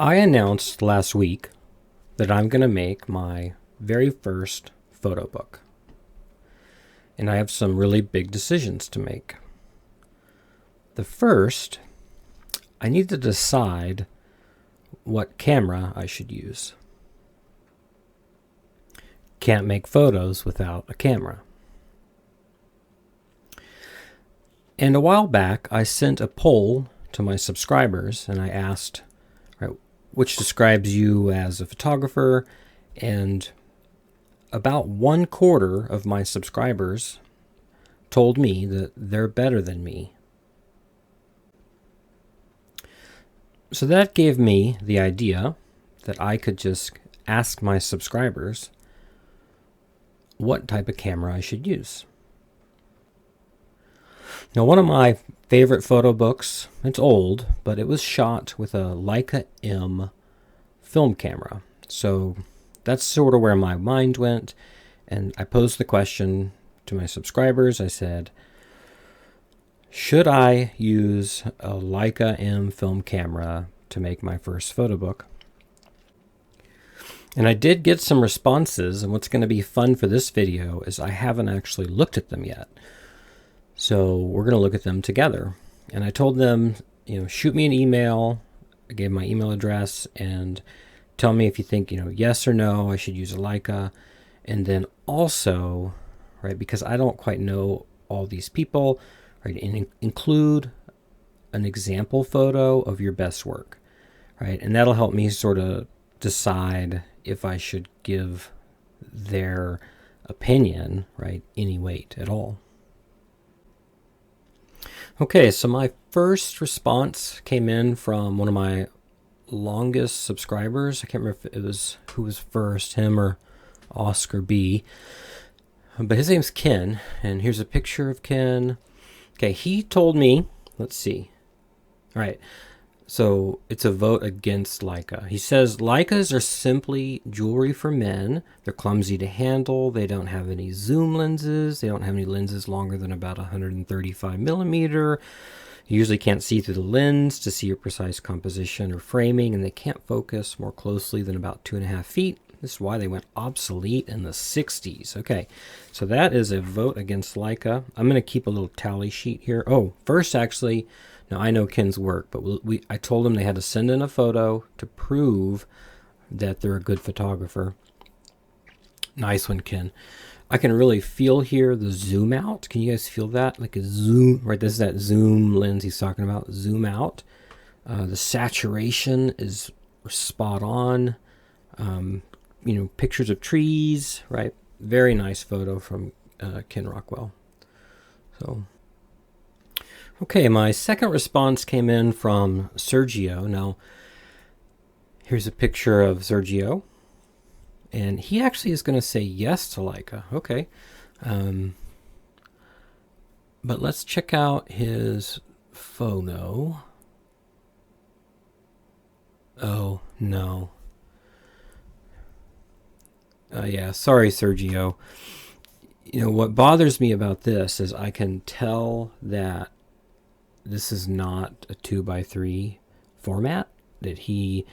I announced last week that I'm going to make my very first photo book. And I have some really big decisions to make. The first, I need to decide what camera I should use. Can't make photos without a camera. And a while back, I sent a poll to my subscribers and I asked, right, which describes you as a photographer, and about 1/4 of my subscribers told me that they're better than me. So that gave me the idea that I could just ask my subscribers what type of camera I should use. Now, one of my favorite photo books, it's old, but it was shot with a Leica M film camera. So that's sort of where my mind went. And I posed the question to my subscribers. I said, should I use a Leica M film camera to make my first photo book? And I did get some responses, and what's going to be fun for this video is I haven't actually looked at them yet. So we're going to look at them together. And I told them, shoot me an email. I gave my email address and tell me if you think, yes or no, I should use a Leica. And then also, right, because I don't quite know all these people, right, include an example photo of your best work, right? And that'll help me sort of decide if I should give their opinion, right, any weight at all. Okay, so my first response came in from one of my longest subscribers. I can't remember if it was who was first, him or Oscar B. But his name's Ken, and here's a picture of Ken. Okay, he told me, let's see. All right, so it's a vote against Leica. He says, Leicas are simply jewelry for men. They're clumsy to handle. They don't have any zoom lenses. They don't have any lenses longer than about 135 millimeter. You usually can't see through the lens to see your precise composition or framing, and they can't focus more closely than about 2.5 feet. This is why they went obsolete in the 60s. Okay, so that is a vote against Leica. I'm going to keep a little tally sheet here. Oh, first, actually, now I know Ken's work, but I told them they had to send in a photo to prove that they're a good photographer. Nice one, Ken. I can really feel here the zoom out. Can you guys feel that? Like a zoom, right? This is that zoom lens he's talking about. Zoom out. The saturation is spot on. Pictures of trees, right? Very nice photo from Ken Rockwell. So, okay, my second response came in from Sergio. Now, here's a picture of Sergio. And he actually is going to say yes to Leica. Okay. But let's check out his photo. Oh, no. Yeah, sorry, Sergio. What bothers me about this is I can tell that this is not a 2x3 format, that he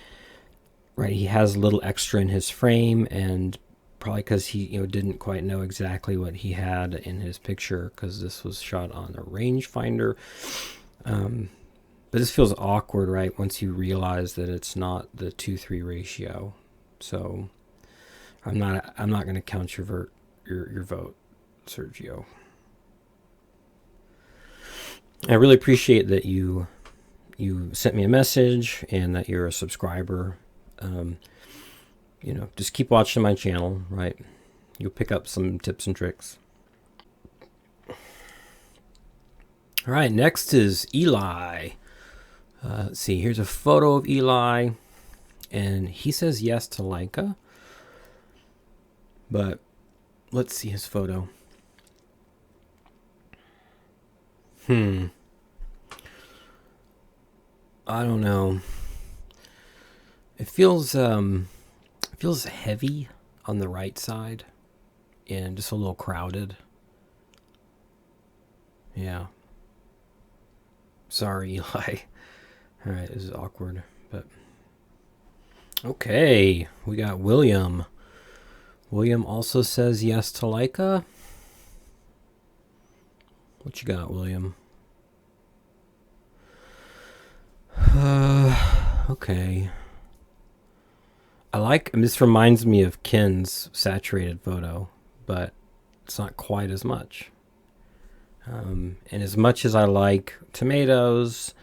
has a little extra in his frame, and probably because he didn't quite know exactly what he had in his picture, because this was shot on a rangefinder. But this feels awkward, right, once you realize that it's not the 2:3 ratio. So I'm not going to count your vote, Sergio. I really appreciate that you sent me a message and that you're a subscriber. Just keep watching my channel, right? You'll pick up some tips and tricks. All right, next is Eli. Let's see, here's a photo of Eli, and he says yes to Leica, but let's see his photo. I don't know. It feels heavy on the right side and just a little crowded. Yeah. Sorry, Eli. All right, this is awkward, but Okay, we got William. William also says yes to Leica. What you got, William? Okay. This reminds me of Ken's saturated photo, but it's not quite as much. And as much as I like tomatoes,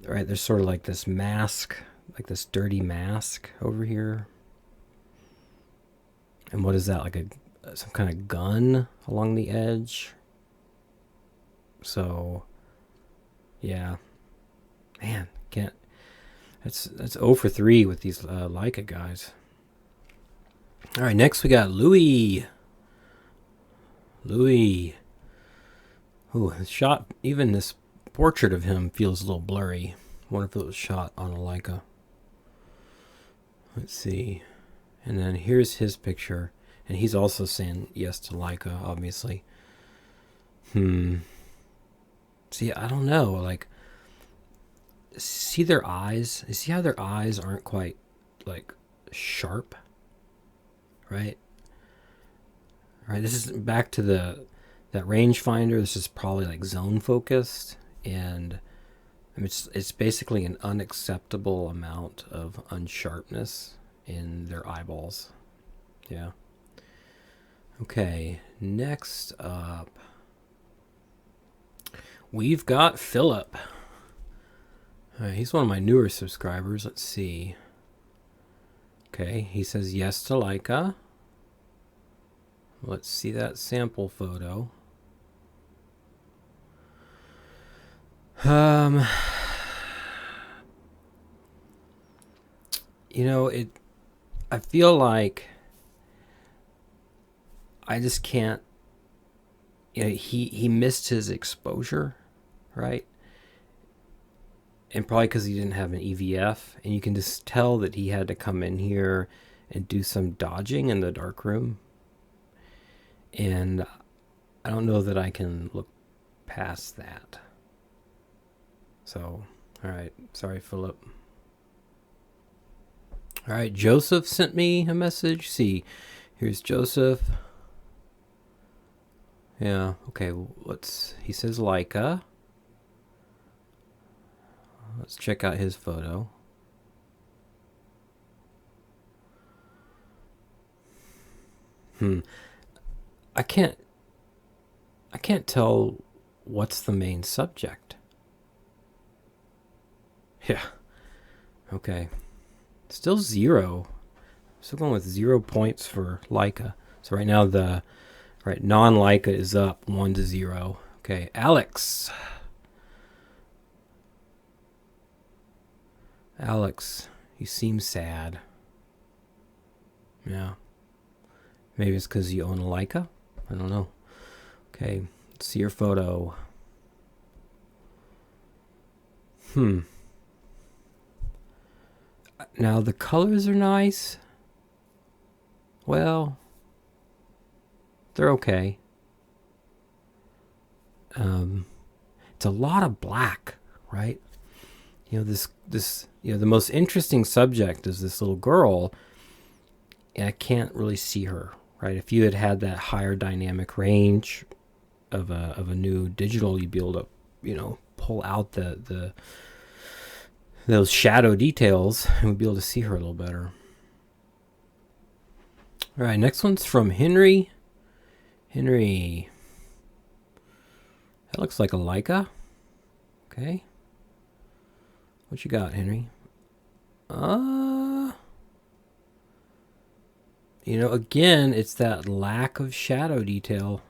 right, there's sort of like this mask, like this dirty mask over here. And what is that, like some kind of gun along the edge? So, yeah. Man, can't. That's 0 for 3 with these Leica guys. All right, next we got Louis. Louis. Ooh, the shot, even this portrait of him feels a little blurry. I wonder if it was shot on a Leica. Let's see. And then here's his picture. And he's also saying yes to Leica, obviously. See, I don't know. Like, see their eyes? You see how their eyes aren't quite, like, sharp? Right? Right, this is back to that rangefinder. This is probably, like, zone focused. And I mean, it's basically an unacceptable amount of unsharpness in their eyeballs. Yeah. Okay, next up, we've got Philip. All right, he's one of my newer subscribers. Let's see. Okay, he says yes to Leica. Let's see that sample photo. You know, I feel like I just can't, you know, he missed his exposure, right? And probably because he didn't have an EVF, and you can just tell that he had to come in here and do some dodging in the darkroom. And I don't know that I can look past that. So, all right, sorry, Philip. All right, Joseph sent me a message. See, here's Joseph. Yeah, okay, he says Leica. Let's check out his photo. I can't tell what's the main subject. Yeah. Okay. Still 0. Still going with 0 points for Leica. So right now non-Leica is up 1-0. Okay, Alex. Alex, you seem sad. Yeah. Maybe it's because you own a Leica? I don't know. Okay, let's see your photo. Now the colors are nice. Well, they're okay. It's a lot of black, right? You know, this you know, the most interesting subject is this little girl, and I can't really see her, right? If you had that higher dynamic range of a new digital, you'd be able to, you know, pull out those shadow details, and we'd be able to see her a little better. All right, next one's from Henri. Henri. That looks like a Leica. Okay. What you got, Henri? You know, again, it's that lack of shadow detail.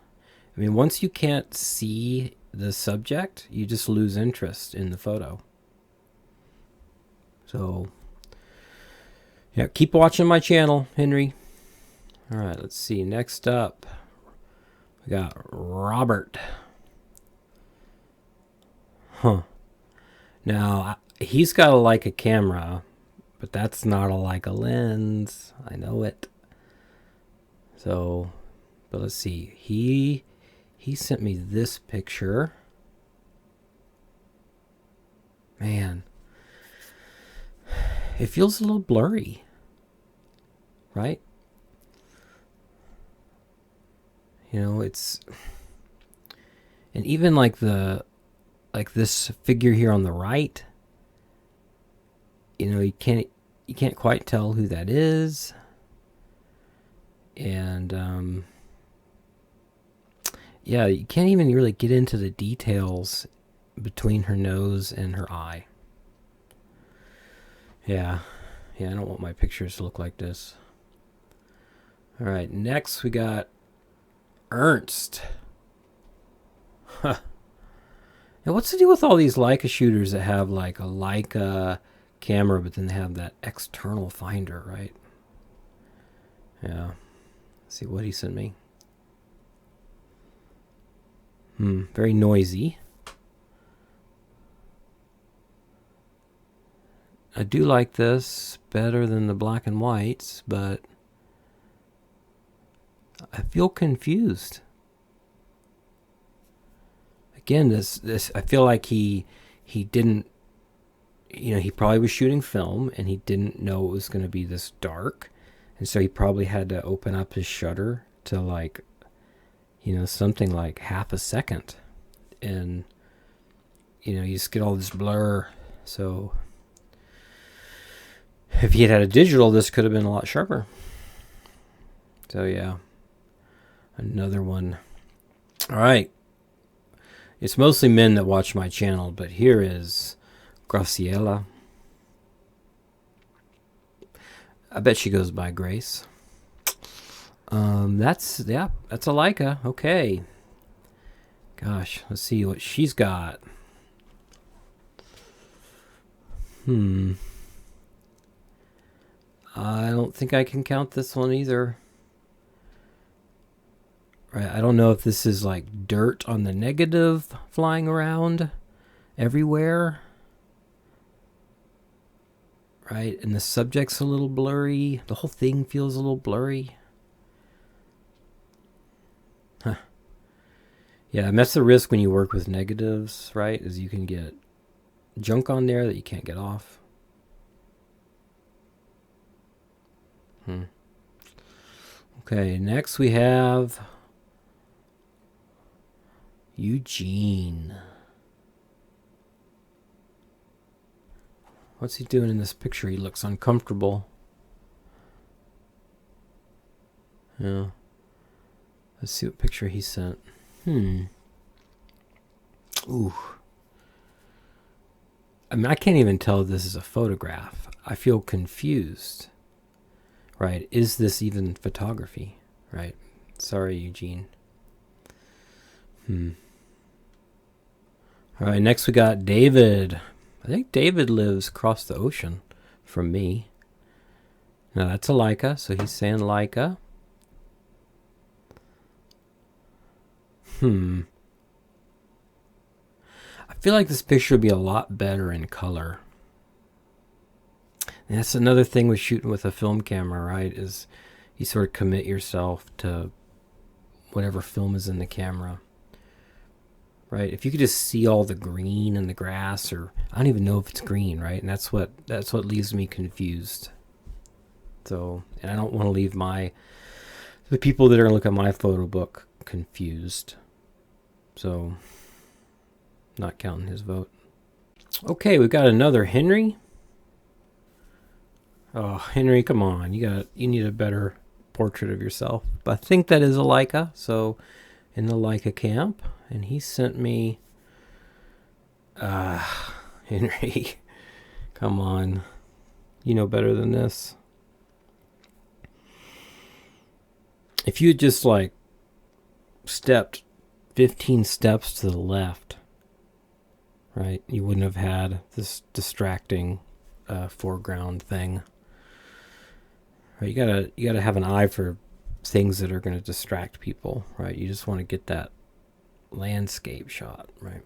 I mean, once you can't see the subject, you just lose interest in the photo. So, yeah, keep watching my channel, Henri. All right, let's see. Next up, we got Robert. Now, he's got a Leica camera, but that's not a Leica lens. I know it. So, but let's see. He sent me this picture. Man, it feels a little blurry. right? You know, it's, and even like this figure here on the right, you know, you can't quite tell who that is. And yeah, you can't even really get into the details between her nose and her eye. Yeah, I don't want my pictures to look like this. All right, next we got Ernst. Huh. Now, what's the deal with all these Leica shooters that have like a Leica camera, but then they have that external finder, right? Yeah. Let's see what he sent me. Very noisy. I do like this better than the black and whites, but I feel confused. Again, this I feel like he didn't, you know, he probably was shooting film and he didn't know it was going to be this dark, and so he probably had to open up his shutter to like, you know, something like half a second, and you know, you just get all this blur. So if he had had a digital, this could have been a lot sharper. So yeah, another one. All right. It's mostly men that watch my channel, but here is Graciela. I bet she goes by Grace. That's a Leica. Okay. Gosh, let's see what she's got. I don't think I can count this one either. Right, I don't know if this is like dirt on the negative flying around everywhere. Right, and the subject's a little blurry. The whole thing feels a little blurry. Huh. Yeah, and that's the risk when you work with negatives, right? Is you can get junk on there that you can't get off. Okay, next we have Eugene. What's he doing in this picture? He looks uncomfortable. Yeah. Let's see what picture he sent. Ooh. I mean, I can't even tell if this is a photograph. I feel confused. Right. Is this even photography? Right. Sorry, Eugene. All right, next we got David. I think David lives across the ocean from me. Now that's a Leica, so he's saying Leica. I feel like this picture would be a lot better in color. And that's another thing with shooting with a film camera, right? Is you sort of commit yourself to whatever film is in the camera. Right? If you could just see all the green in the grass, or I don't even know if it's green, right? And that's what leaves me confused. So, and I don't want to leave the people that are going to look at my photo book confused. So, not counting his vote. Okay, we've got another Henri. Oh, Henri, come on. You need a better portrait of yourself. But I think that is a Leica, so in the Leica camp. And he sent me Henri. Come on. You know better than this. If you had just like stepped 15 steps to the left, right, you wouldn't have had this distracting foreground thing. Right, you gotta have an eye for things that are going to distract people, right? You just want to get that landscape shot, right?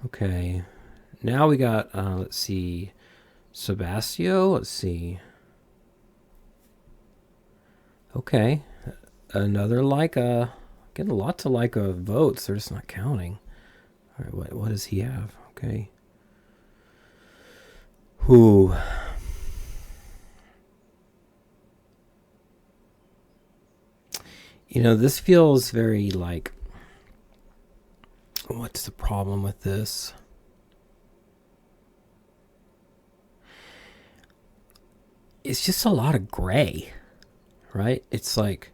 Okay, now we got let's see, Sebastio. Let's see. Okay, another Leica. Getting lots of Leica votes. They're just not counting. All right, what does he have? Okay. Who? You know, this feels very like, what's the problem with this? It's just a lot of gray, right? It's like,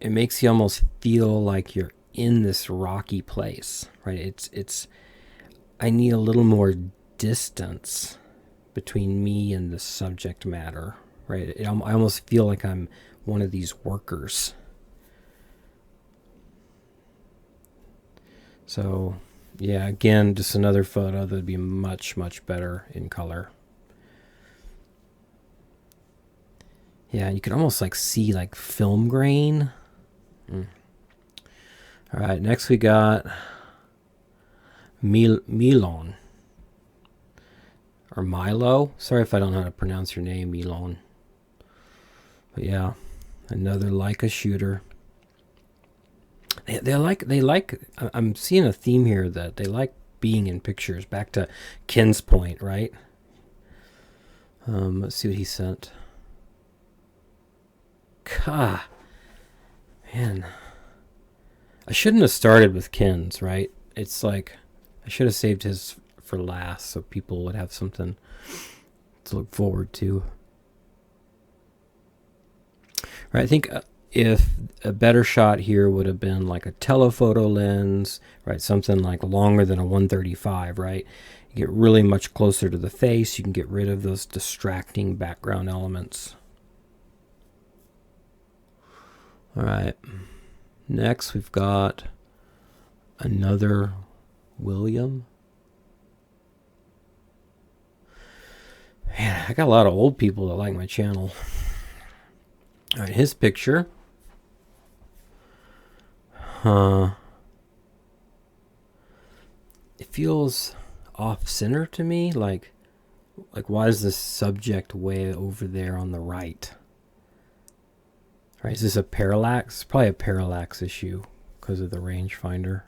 it makes you almost feel like you're in this rocky place, right? I need a little more distance between me and the subject matter, right? I almost feel like I'm one of these workers. So, yeah, again, just another photo that'd be much, much better in color. Yeah, you can almost like see like film grain. All right, next we got Miloň. Or Milo. Sorry if I don't know how to pronounce your name, Miloň. But yeah, another Leica shooter. They like. I'm seeing a theme here that they like being in pictures. Back to Ken's point, right? Let's see what he sent. God, man, I shouldn't have started with Ken's, right? It's like I should have saved his for last so people would have something to look forward to. Right, I think if a better shot here would have been like a telephoto lens, right? Something like longer than a 135, right? You get really much closer to the face. You can get rid of those distracting background elements. All right. Next, we've got another William. Man, I got a lot of old people that like my channel. All right, his picture. It feels off-center to me. Like why is the subject way over there on the right? Right, is this a parallax? It's probably a parallax issue because of the rangefinder.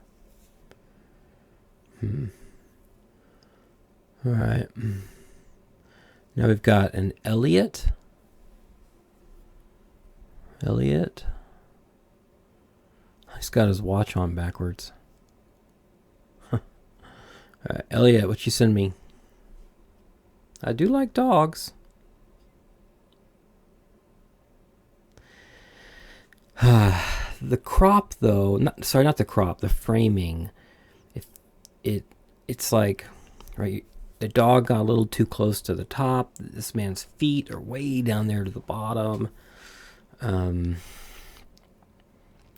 All right. Now we've got an Elliott. He's got his watch on backwards. All right, Elliott, what you send me? I do like dogs. The crop, though, not the crop, the framing. It's like, right, the dog got a little too close to the top. This man's feet are way down there to the bottom.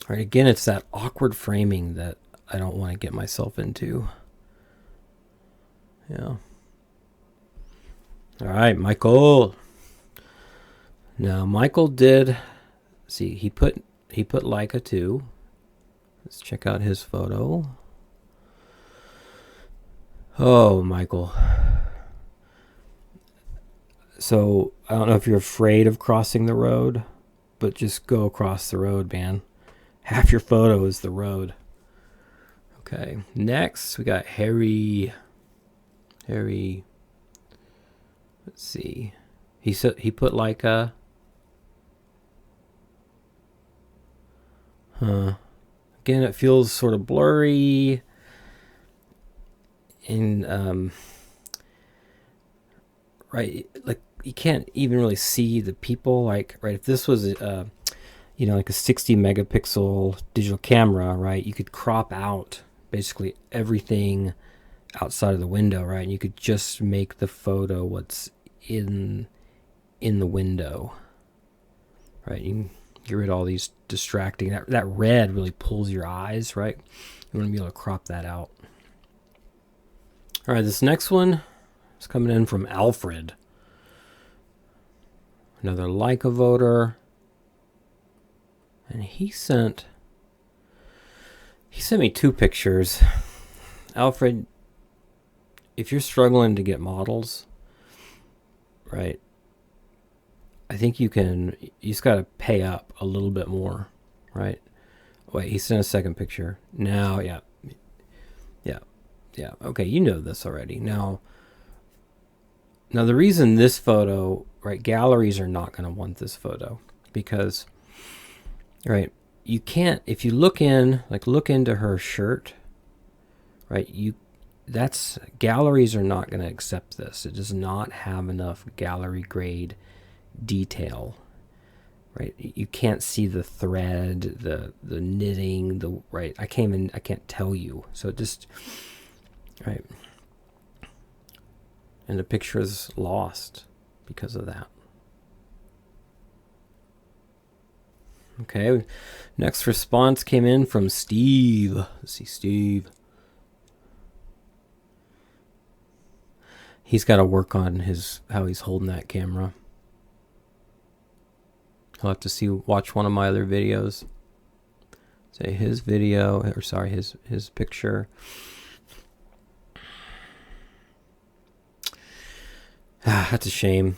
Right, again, it's that awkward framing that I don't want to get myself into. Yeah. All right, Michael. Now, Michael did, see, he put Leica too. Let's check out his photo. Oh, Michael. So, I don't know if you're afraid of crossing the road, but just go across the road, man. Half your photo is the road. Okay, next we got Henri. Let's see. He put Leica. Again, it feels sort of blurry. And right, like you can't even really see the people. Like, right, if this was like a 60 megapixel digital camera, right, you could crop out basically everything outside of the window, right, and you could just make the photo what's in the window, right. You can get rid of all these distracting, that red really pulls your eyes, right. You want to be able to crop that out. All right, this next one is coming in from Alfred, another Leica voter. And he sent me 2 pictures. Alfred, if you're struggling to get models, right, I think you just got to pay up a little bit more, right? Wait, he sent a second picture. Now, yeah. Okay, you know this already. Now the reason this photo, right, galleries are not going to want this photo because, right, you can't, if you look into her shirt, right, that's, galleries are not going to accept this. It does not have enough gallery grade detail, right? You can't see the thread, the knitting, right, I can't tell you. So it just, right, and the picture is lost because of that. Okay, next response came in from Steve. Let's see, Steve. He's got to work on how he's holding that camera. He'll have to watch one of my other videos. Say his video, or sorry, his picture. That's a shame.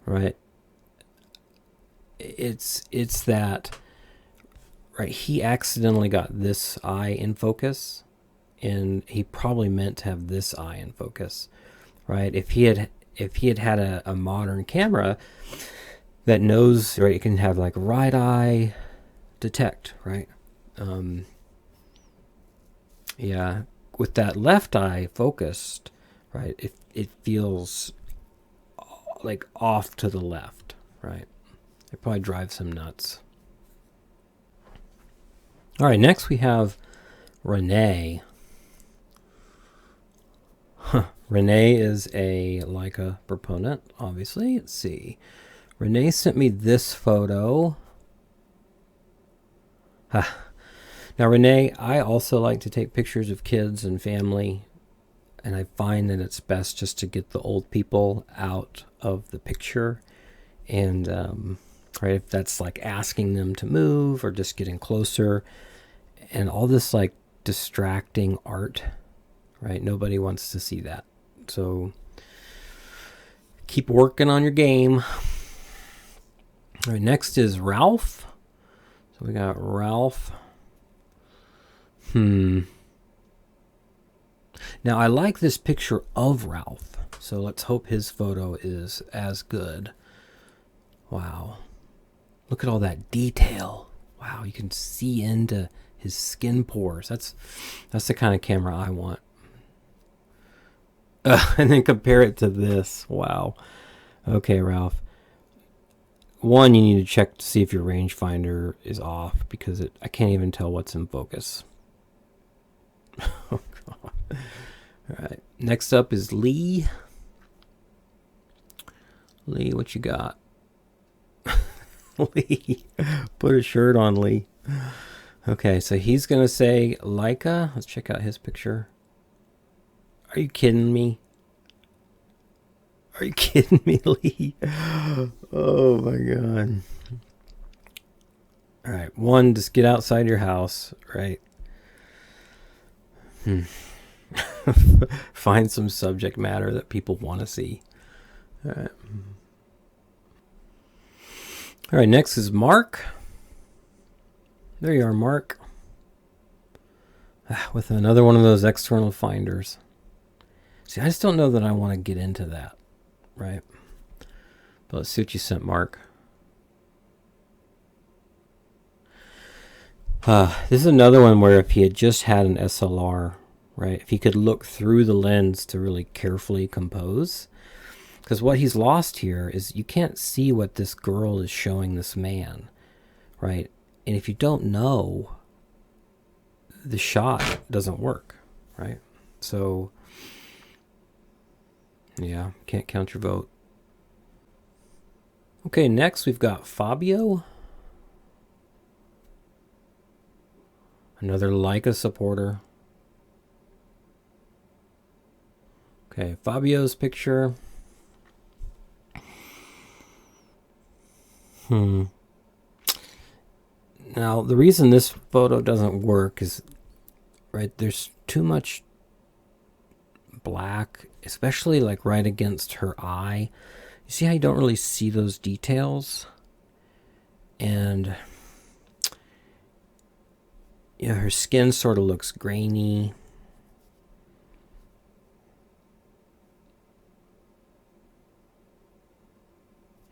Right. It's that, right, he accidentally got this eye in focus, and he probably meant to have this eye in focus, right? If he had a modern camera that knows, right, it can have like right eye detect, right? Yeah, with that left eye focused, right, it feels like off to the left, right? It probably drives him nuts. All right, next we have René. René is a Leica proponent, obviously. Let's see. René sent me this photo. Now, René, I also like to take pictures of kids and family, and I find that it's best just to get the old people out of the picture. And, right, if that's like asking them to move or just getting closer, and all this like distracting art, right? Nobody wants to see that. So keep working on your game. All right, next is Ralph. So we got Ralph. Now I like this picture of Ralph, so let's hope his photo is as good. Wow. Look at all that detail. Wow, you can see into his skin pores. That's the kind of camera I want. And then compare it to this. Wow. Okay, Ralph. One, you need to check to see if your rangefinder is off, because I can't even tell what's in focus. Oh, God. All right. Next up is Lee. Lee, what you got? Lee. Put a shirt on, Lee. Okay, so he's going to say Leica. Let's check out his picture. Are you kidding me? Are you kidding me, Lee? Oh, my God. All right, one, just get outside your house, right? Find some subject matter that people want to see. All right. All right, next is Mark. There you are, Mark. With another one of those external finders. See, I just don't know that I want to get into that, right? But let's see what you sent, Mark. This is another one where if he had just had an SLR, right, if he could look through the lens to really carefully compose. Because what he's lost here is you can't see what this girl is showing this man, right? And if you don't know, the shot doesn't work, right? So, yeah, can't count your vote. Okay, next we've got Fabio. Another Leica supporter. Okay, Fabio's picture. Now, the reason this photo doesn't work is, right, there's too much black, especially like right against her eye. You see how you don't really see those details? And yeah, her skin sort of looks grainy.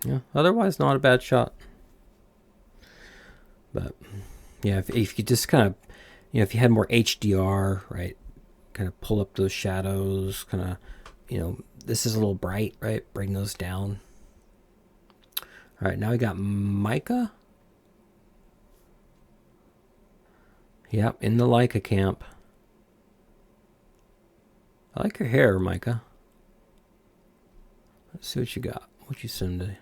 Yeah, otherwise not a bad shot. But yeah, if you just kind of, if you had more HDR, right, kind of pull up those shadows, kind of, this is a little bright, right, bring those down. All right, now we got Micha. Yep, in the Leica camp. I like your hair, Micha. Let's see what you got. What you send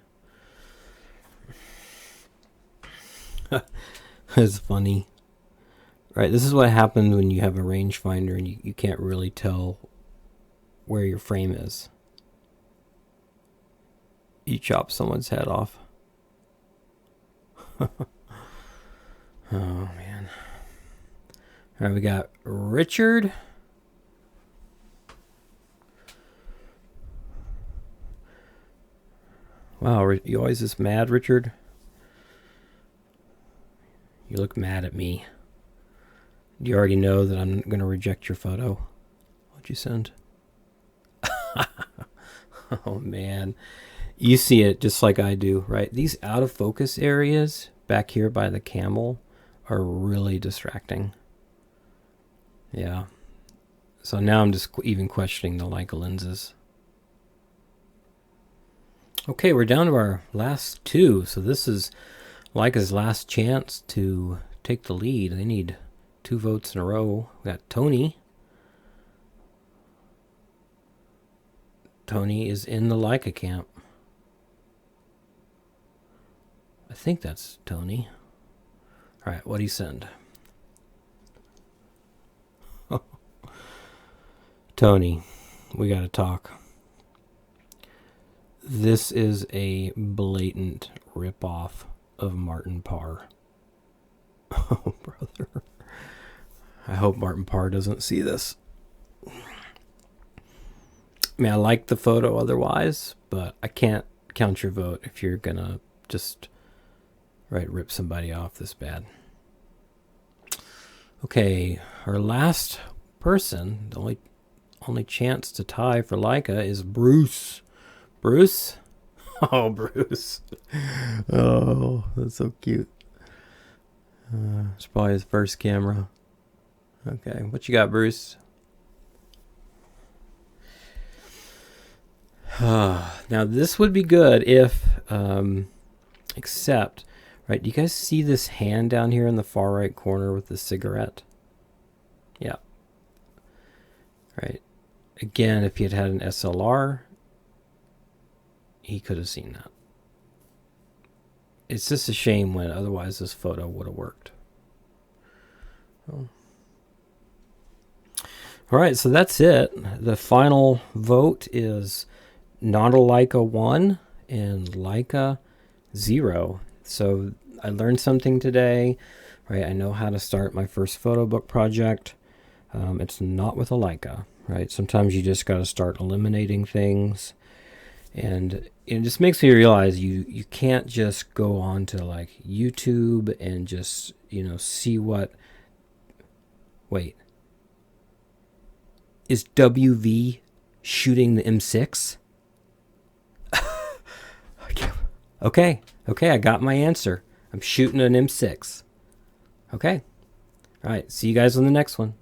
to. It's funny. Right, this is what happens when you have a rangefinder and you can't really tell where your frame is. You chop someone's head off. Oh, man. All right, we got Richard. Wow, you always this mad, Richard? You look mad at me. You already know that I'm going to reject your photo. What'd you send? Oh, man. You see it just like I do, right? These out of focus areas back here by the camel are really distracting. Yeah. So now I'm just even questioning the Leica lenses. Okay, we're down to our last two. So this is Leica's last chance to take the lead. They need 2 votes in a row. We got Tony. Tony is in the Leica camp. I think that's Tony. All right, what do you send? Tony, we got to talk. This is a blatant ripoff of Martin Parr. Oh, brother. I hope Martin Parr doesn't see this. I mean, I like the photo otherwise, but I can't count your vote if you're going to just, rip somebody off this bad. Okay, our last person, the only chance to tie for Leica is Bruce. Bruce? Oh, Bruce. Oh, that's so cute. It's probably his first camera. Okay, what you got, Bruce? Now, this would be good if, except, right, do you guys see this hand down here in the far right corner with the cigarette? Yeah. Right. Again, if he had had an SLR, he could have seen that. It's just a shame when otherwise this photo would have worked. Oh. All right, so that's it. The final vote is not a Leica 1 and Leica 0. So I learned something today, right? I know how to start my first photo book project. It's not with a Leica, right? Sometimes you just got to start eliminating things. And it just makes me realize you can't just go on to like YouTube and just, see what... Wait. Is WV shooting the M6? Okay, I got my answer. I'm shooting an M6. Okay. All right, see you guys on the next one.